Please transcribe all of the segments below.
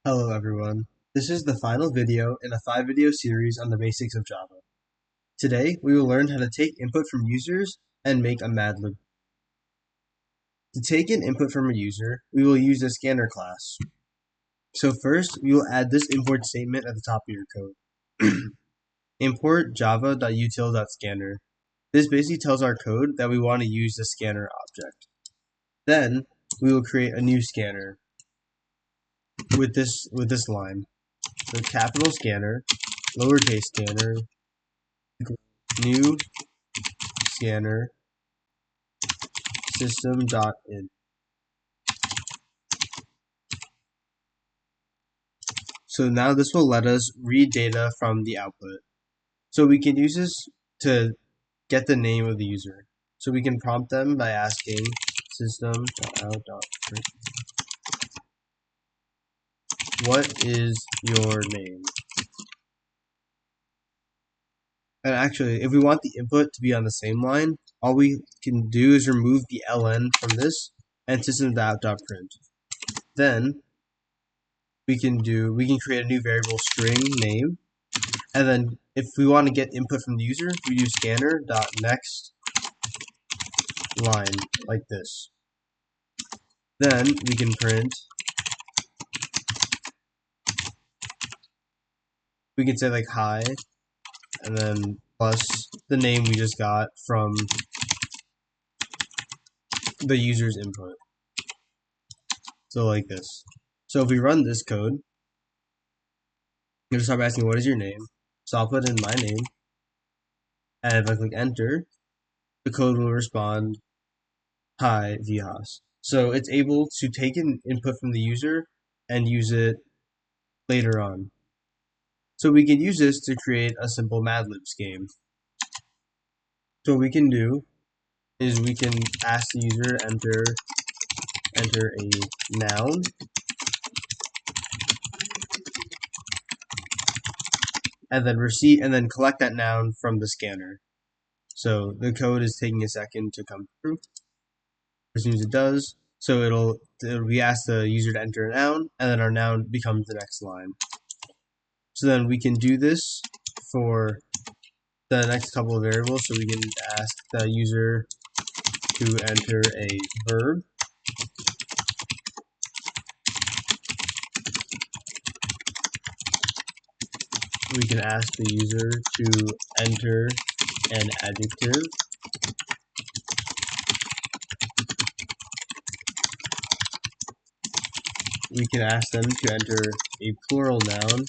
Hello everyone. This is the final video in a 5-video series on the basics of Java. Today, we will learn how to take input from users and make a madlib. To take an input from a user, we will use the scanner class. So first, we will add this import statement at the top of your code. Import java.util.Scanner. This basically tells our code that we want to use the scanner object. Then, we will create a new scanner with this line. So capital scanner, lowercase scanner, new scanner, System.out.print. So now this will let us read data from the output. So we can use this to get the name of the user. So we can prompt them by asking System.out.print, what is your name? And actually, if we want the input to be on the same line, all we can do is remove the ln from this and System.out.print. Then we can create a new variable string name, and then if we want to get input from the user, we do scanner.nextLine like this. Then we can print, we can say like hi, and then plus the name we just got from the user's input. So like this. So if we run this code, it'll start by asking what is your name. So I'll put in my name, and if I click enter, the code will respond, hi Vihas. So it's able to take an input from the user and use it later on. So we can use this to create a simple madlibs game. So what we can do is we can ask the user to enter a noun, and then collect that noun from the scanner. So the code is taking a second to come through. As soon as it does, so we ask the user to enter a noun, and then our noun becomes the next line. So then we can do this for the next couple of variables. So we can ask the user to enter a verb, we can ask the user to enter an adjective, we can ask them to enter a plural noun,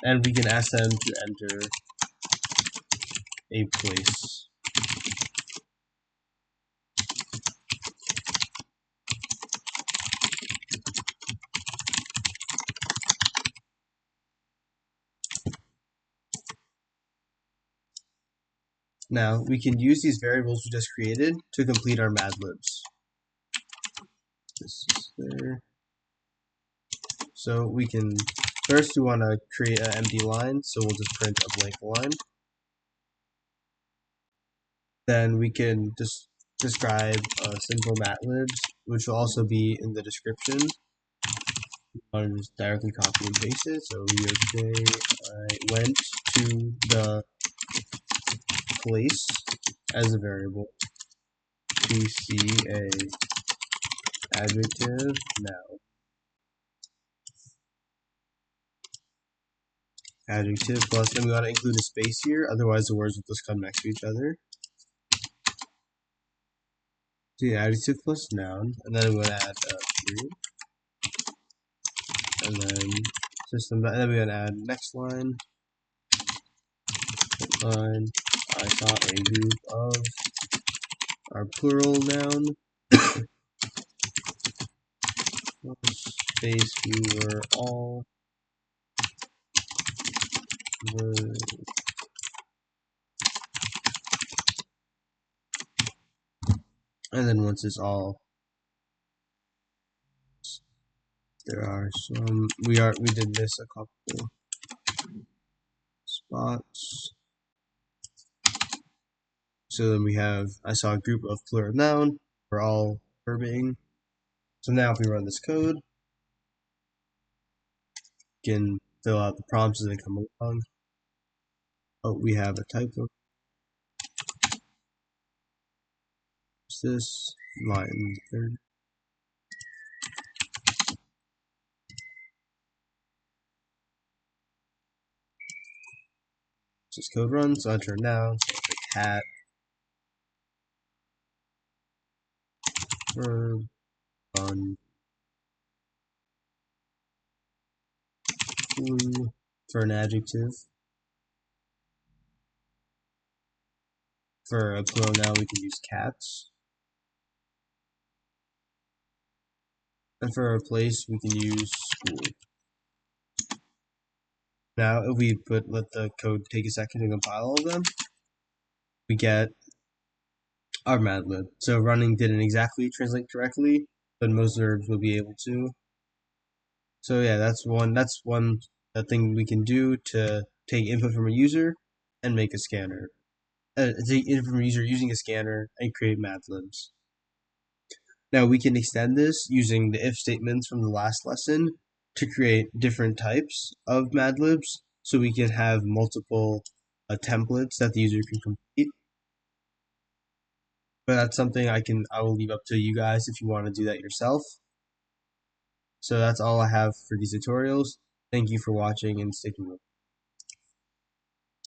and we can ask them to enter a place. Now, we can use these variables we just created to complete our madlibs. This is there. So we can, first we want to create an empty line, so we'll just print a blank line. Then we can just describe simple madlibs, which will also be in the description. I'll just directly copy and paste it. So yesterday I went to the place as a variable to see a adjective now. Adjective plus, and we want to include a space here, otherwise the words will just come next to each other. So yeah, adjective plus noun, and then we want to add period, and then system, and then we want to add next line. I saw a group of our plural noun. Space, we were all words. And then once it's all, there are some, we did miss a couple spots. So then we have, I saw a group of pluralNoun. We're all verbing. So now if we run this code, we can fill out the prompts as they come along. Oh, we have a typo. What's this? Line 30. This code runs, so enter a noun, so cat, verb, fun, blue. For an adjective. For a plural noun, we can use cats. And for a place, we can use school. Now, if we let the code take a second to compile all of them, we get our madlib. So running didn't exactly translate correctly, but most verbs will be able to. So yeah, that's one thing we can do to take input from a user and make a scanner. Take input from a user using a scanner and create madlibs. Now we can extend this using the if statements from the last lesson to create different types of madlibs, so we can have multiple templates that the user can complete. But that's something I will leave up to you guys if you want to do that yourself. So that's all I have for these tutorials. Thank you for watching and sticking with me.